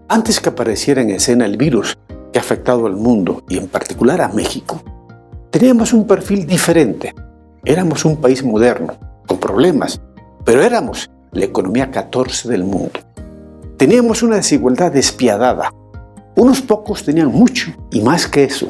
Antes que apareciera en escena el virus que ha afectado al mundo y en particular a México, teníamos un perfil diferente. Éramos un país moderno, con problemas, pero éramos la economía 14 del mundo. Teníamos una desigualdad despiadada. Unos pocos tenían mucho y más que eso.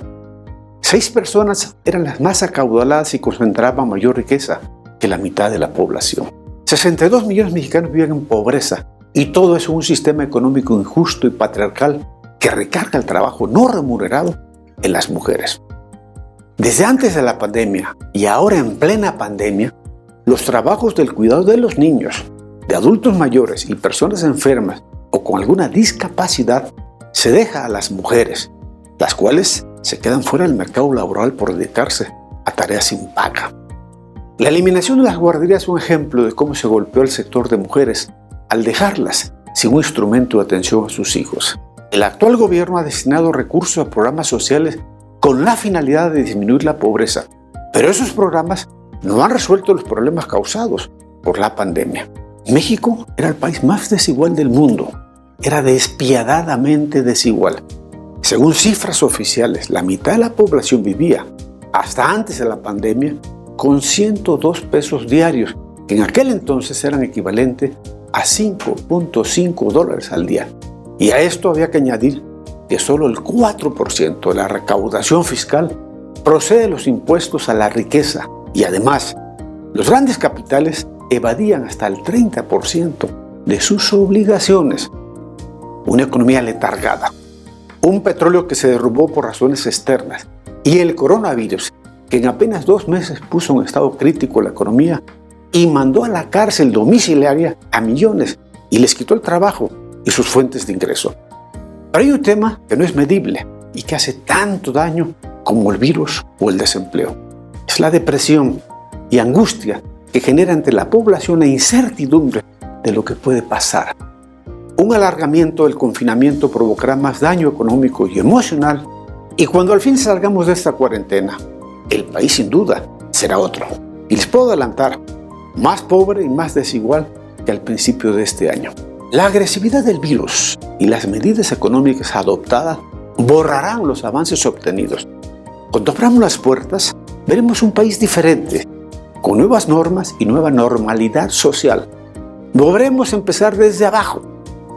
6 personas eran las más acaudaladas y concentraban mayor riqueza que la mitad de la población. 62 millones de mexicanos vivían en pobreza y todo eso en un sistema económico injusto y patriarcal que recarga el trabajo no remunerado en las mujeres. Desde antes de la pandemia y ahora en plena pandemia, los trabajos del cuidado de los niños, de adultos mayores y personas enfermas o con alguna discapacidad se deja a las mujeres, las cuales se quedan fuera del mercado laboral por dedicarse a tareas sin paga. La eliminación de las guarderías es un ejemplo de cómo se golpeó el sector de mujeres al dejarlas sin un instrumento de atención a sus hijos. El actual gobierno ha destinado recursos a programas sociales con la finalidad de disminuir la pobreza, pero esos programas no han resuelto los problemas causados por la pandemia. México era el país más desigual del mundo, era despiadadamente desigual. Según cifras oficiales, la mitad de la población vivía, hasta antes de la pandemia, con 102 pesos diarios, que en aquel entonces eran equivalentes a $5.5 al día. Y a esto había que añadir que solo el 4% de la recaudación fiscal procede de los impuestos a la riqueza y además los grandes capitales evadían hasta el 30% de sus obligaciones. Una economía letargada, un petróleo que se derrumbó por razones externas y el coronavirus que en apenas 2 meses puso en estado crítico la economía y mandó a la cárcel domiciliaria a millones y les quitó el trabajo y sus fuentes de ingreso. Pero hay un tema que no es medible y que hace tanto daño como el virus o el desempleo. Es la depresión y angustia que genera entre la población la incertidumbre de lo que puede pasar. Un alargamiento del confinamiento provocará más daño económico y emocional y cuando al fin salgamos de esta cuarentena, el país sin duda será otro. Y les puedo adelantar, más pobre y más desigual que al principio de este año. La agresividad del virus y las medidas económicas adoptadas borrarán los avances obtenidos. Cuando abramos las puertas, veremos un país diferente, con nuevas normas y nueva normalidad social. Volveremos a empezar desde abajo,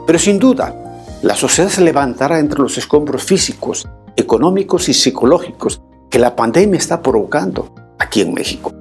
pero sin duda, la sociedad se levantará entre los escombros físicos, económicos y psicológicos que la pandemia está provocando aquí en México.